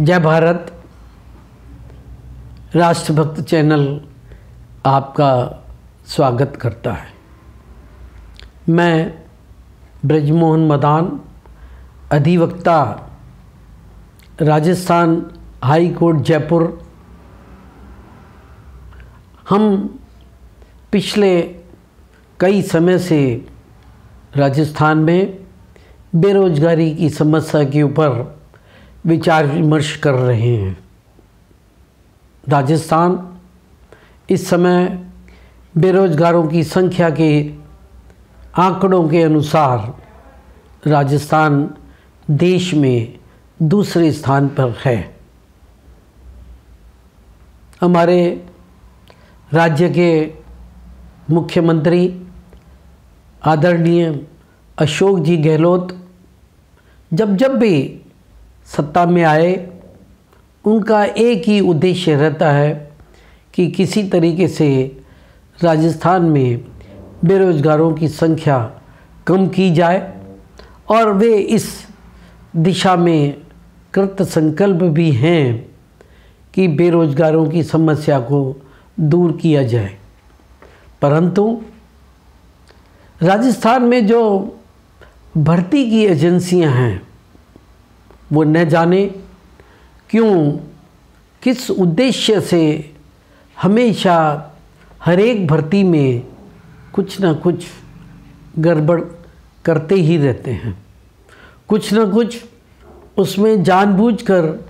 जय भारत। राष्ट्रभक्त चैनल आपका स्वागत करता है। मैं ब्रजमोहन मदान, अधिवक्ता, राजस्थान हाई कोर्ट जयपुर। हम पिछले कई समय से राजस्थान में बेरोजगारी की समस्या के ऊपर विचार विमर्श कर रहे हैं। राजस्थान इस समय बेरोजगारों की संख्या के आंकड़ों के अनुसार राजस्थान देश में दूसरे स्थान पर है। हमारे राज्य के मुख्यमंत्री आदरणीय अशोक जी गहलोत जब भी सत्ता में आए, उनका एक ही उद्देश्य रहता है कि किसी तरीके से राजस्थान में बेरोजगारों की संख्या कम की जाए, और वे इस दिशा में कृत संकल्प भी हैं कि बेरोजगारों की समस्या को दूर किया जाए। परंतु राजस्थान में जो भर्ती की एजेंसियां हैं, वो न जाने क्यों, किस उद्देश्य से हमेशा हर एक भर्ती में कुछ न कुछ गड़बड़ करते ही रहते हैं। कुछ न कुछ उसमें जानबूझकर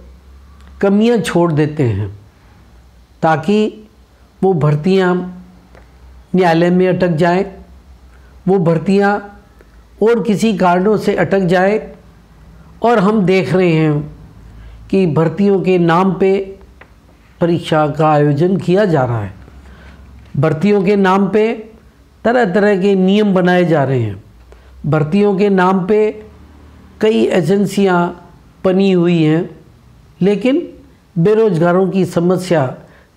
कमियां छोड़ देते हैं ताकि वो भर्तियां न्यायालय में अटक जाएं, वो भर्तियां और किसी कारणों से अटक जाए। और हम देख रहे हैं कि भर्तियों के नाम पे परीक्षा का आयोजन किया जा रहा है। भर्तियों के नाम पे तरह तरह के नियम बनाए जा रहे हैं। भर्तियों के नाम पे कई एजेंसियां बनी हुई हैं, लेकिन बेरोजगारों की समस्या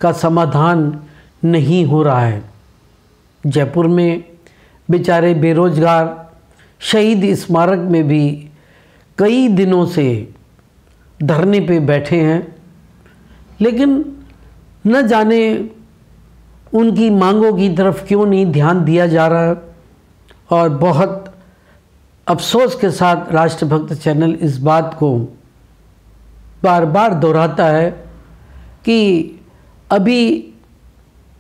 का समाधान नहीं हो रहा है। जयपुर में बेचारे बेरोजगार शहीद स्मारक में भी कई दिनों से धरने पे बैठे हैं, लेकिन न जाने उनकी मांगों की तरफ क्यों नहीं ध्यान दिया जा रहा। और बहुत अफसोस के साथ राष्ट्रभक्त चैनल इस बात को बार बार दोहराता है कि अभी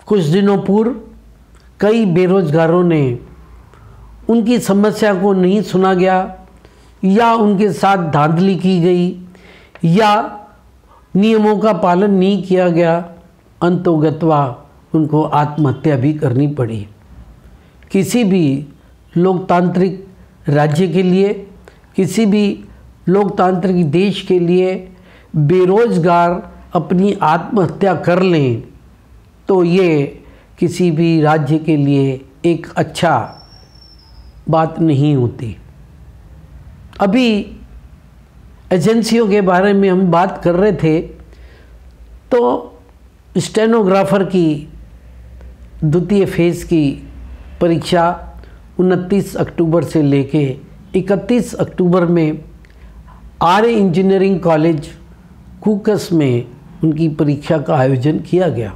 कुछ दिनों पूर्व कई बेरोजगारों ने उनकी समस्या को नहीं सुना गया, या उनके साथ धांधली की गई, या नियमों का पालन नहीं किया गया। अंतोगत्वा उनको आत्महत्या भी करनी पड़ी। किसी भी लोकतांत्रिक राज्य के लिए, किसी भी लोकतांत्रिक देश के लिए बेरोजगार अपनी आत्महत्या कर लें तो ये किसी भी राज्य के लिए एक अच्छा बात नहीं होती। अभी एजेंसियों के बारे में हम बात कर रहे थे, तो स्टेनोग्राफर की द्वितीय फेज़ की परीक्षा 29 अक्टूबर से लेके 31 अक्टूबर में आर्य इंजीनियरिंग कॉलेज कूकस में उनकी परीक्षा का आयोजन किया गया।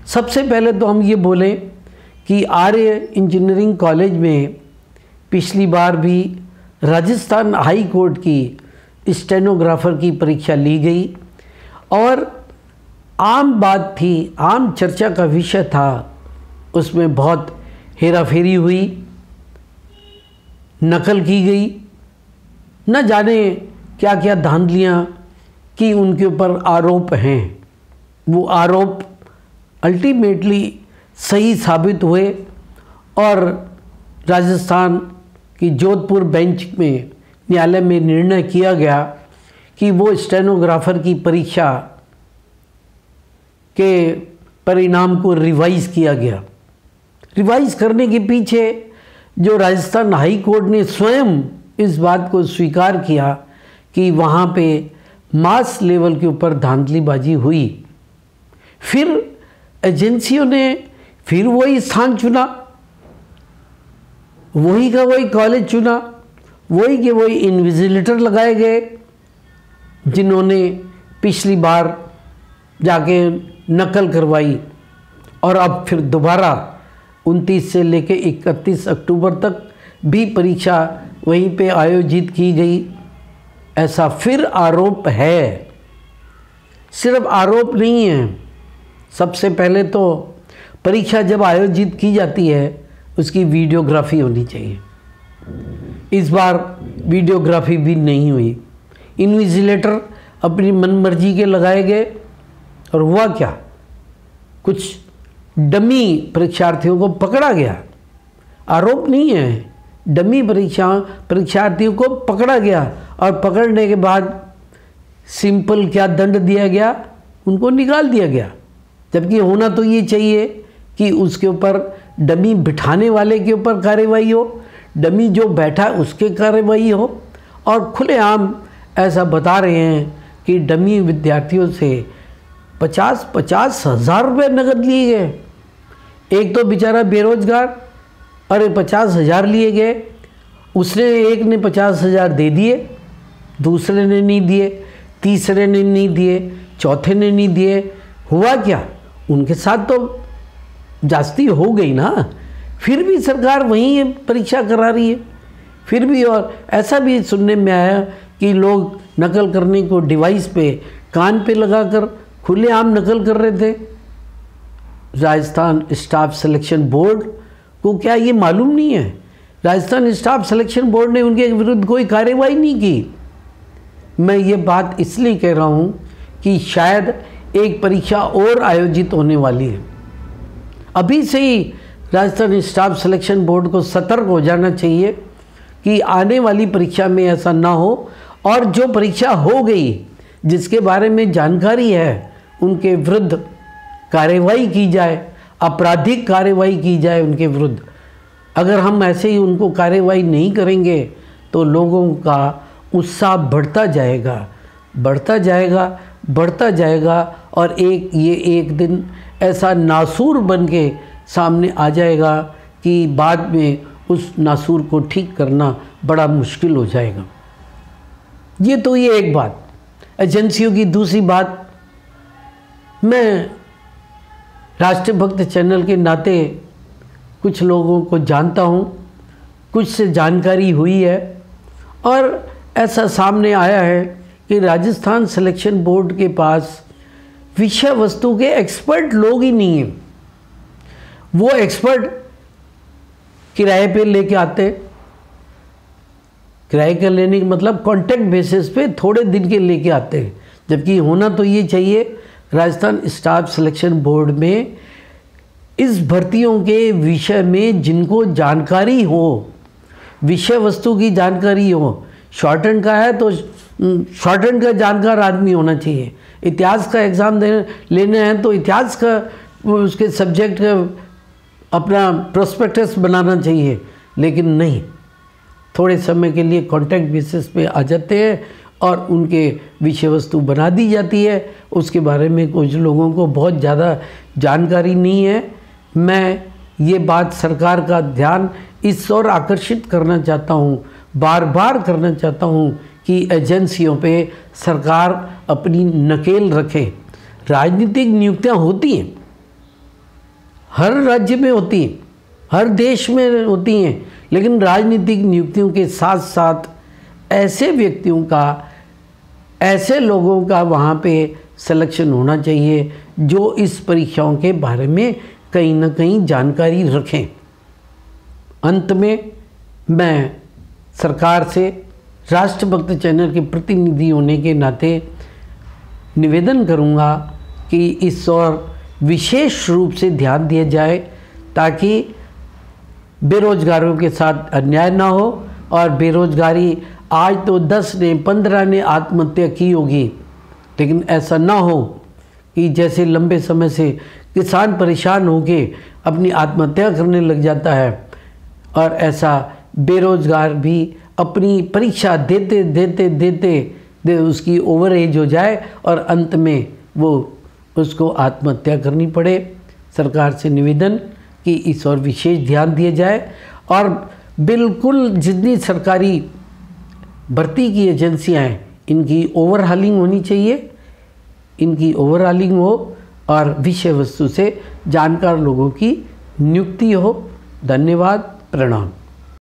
सबसे पहले तो हम ये बोलें कि आर्य इंजीनियरिंग कॉलेज में पिछली बार भी राजस्थान हाई कोर्ट की स्टेनोग्राफर की परीक्षा ली गई, और आम बात थी, आम चर्चा का विषय था। उसमें बहुत हेराफेरी हुई, नकल की गई, न जाने क्या क्या धांधलियाँ की उनके ऊपर आरोप हैं। वो आरोप अल्टीमेटली सही साबित हुए, और राजस्थान कि जोधपुर बेंच में न्यायालय में निर्णय किया गया कि वो स्टेनोग्राफर की परीक्षा के परिणाम को रिवाइज़ किया गया। रिवाइज़ करने के पीछे जो राजस्थान हाई कोर्ट ने स्वयं इस बात को स्वीकार किया कि वहाँ पे मास लेवल के ऊपर धांधलीबाजी हुई। फिर एजेंसियों ने फिर वही स्थान चुना, वही का वही कॉलेज चुना, वही के वही इन्विजिलेटर लगाए गए, जिन्होंने पिछली बार जाके नकल करवाई और अब फिर दोबारा 29 से लेकर 31 अक्टूबर तक भी परीक्षा वहीं पे आयोजित की गई, ऐसा फिर आरोप है। सिर्फ आरोप नहीं है, सबसे पहले तो परीक्षा जब आयोजित की जाती है उसकी वीडियोग्राफी होनी चाहिए। इस बार वीडियोग्राफी भी नहीं हुई। इन्विजिलेटर अपनी मनमर्जी के लगाए गए और हुआ क्या, कुछ डमी परीक्षार्थियों को पकड़ा गया। आरोप नहीं है, डमी परीक्षार्थियों को पकड़ा गया और पकड़ने के बाद सिंपल क्या दंड दिया गया, उनको निकाल दिया गया। जबकि होना तो ये चाहिए कि उसके ऊपर डमी बिठाने वाले के ऊपर कार्रवाई हो, डमी जो बैठा उसके कार्रवाई हो। और खुलेआम ऐसा बता रहे हैं कि डमी विद्यार्थियों से 50-50 हज़ार रुपये नकद लिए गए। एक तो बेचारा बेरोजगार, अरे 50,000 लिए गए। उसने एक ने 50,000 दे दिए, दूसरे ने नहीं दिए, तीसरे ने नहीं दिए, चौथे ने नहीं दिए। हुआ क्या, उनके साथ तो जास्ती हो गई ना। फिर भी सरकार वहीं परीक्षा करा रही है। फिर भी, और ऐसा भी सुनने में आया कि लोग नकल करने को डिवाइस पे कान पे लगाकर खुलेआम नकल कर रहे थे। राजस्थान स्टाफ सिलेक्शन बोर्ड को क्या ये मालूम नहीं है? राजस्थान स्टाफ सिलेक्शन बोर्ड ने उनके विरुद्ध कोई कार्रवाई नहीं की। मैं ये बात इसलिए कह रहा हूँ कि शायद एक परीक्षा और आयोजित होने वाली है। अभी से ही राजस्थान स्टाफ सिलेक्शन बोर्ड को सतर्क हो जाना चाहिए कि आने वाली परीक्षा में ऐसा ना हो, और जो परीक्षा हो गई जिसके बारे में जानकारी है उनके विरुद्ध कार्रवाई की जाए, आपराधिक कार्रवाई की जाए उनके विरुद्ध। अगर हम ऐसे ही उनको कार्रवाई नहीं करेंगे तो लोगों का उत्साह बढ़ता जाएगा, बढ़ता जाएगा, बढ़ता जाएगा, और एक दिन ऐसा नासूर बन के सामने आ जाएगा कि बाद में उस नासूर को ठीक करना बड़ा मुश्किल हो जाएगा। ये एक बात। एजेंसियों की दूसरी बात, मैं राष्ट्रभक्त चैनल के नाते कुछ लोगों को जानता हूँ, कुछ से जानकारी हुई है, और ऐसा सामने आया है कि राजस्थान सिलेक्शन बोर्ड के पास विषय वस्तु के एक्सपर्ट लोग ही नहीं हैं। वो एक्सपर्ट किराए पे लेके आते, किराए का लेने का मतलब कॉन्ट्रैक्ट बेसिस पे थोड़े दिन के लेके आते हैं। जबकि होना तो ये चाहिए राजस्थान स्टाफ सिलेक्शन बोर्ड में इस भर्तियों के विषय में जिनको जानकारी हो, विषय वस्तु की जानकारी हो। शॉर्ट हैंड का है तो शॉर्ट हैंड का जानकार आदमी होना चाहिए। इतिहास का एग्ज़ाम लेना है तो इतिहास का उसके सब्जेक्ट का अपना प्रोस्पेक्टस बनाना चाहिए। लेकिन नहीं, थोड़े समय के लिए कॉन्ट्रैक्ट बेसिस पे आ जाते हैं और उनके विषय वस्तु बना दी जाती है। उसके बारे में कुछ लोगों को बहुत ज़्यादा जानकारी नहीं है। मैं ये बात सरकार का ध्यान इस ओर आकर्षित करना चाहता हूँ, बार बार करना चाहता हूँ कि एजेंसियों पे सरकार अपनी नकेल रखे। राजनीतिक नियुक्तियाँ होती हैं, हर राज्य में होती हैं, हर देश में होती हैं, लेकिन राजनीतिक नियुक्तियों के साथ साथ ऐसे व्यक्तियों का, ऐसे लोगों का वहाँ पे सिलेक्शन होना चाहिए जो इस परीक्षाओं के बारे में कहीं ना कहीं जानकारी रखें। अंत में मैं सरकार से राष्ट्रभक्त चैनल के प्रतिनिधि होने के नाते निवेदन करूंगा कि इस ओर विशेष रूप से ध्यान दिया जाए ताकि बेरोजगारों के साथ अन्याय ना हो। और बेरोजगारी, आज तो 10 ने 15 ने आत्महत्या की होगी, लेकिन ऐसा ना हो कि जैसे लंबे समय से किसान परेशान होके अपनी आत्महत्या करने लग जाता है, और ऐसा बेरोजगार भी अपनी परीक्षा देते देते उसकी ओवर एज हो जाए और अंत में वो उसको आत्महत्या करनी पड़े। सरकार से निवेदन कि इस और विशेष ध्यान दिया जाए, और बिल्कुल जितनी सरकारी भर्ती की एजेंसियां हैं इनकी ओवरहालिंग होनी चाहिए, इनकी ओवरहालिंग हो और विषय वस्तु से जानकार लोगों की नियुक्ति हो। धन्यवाद, प्रणाम।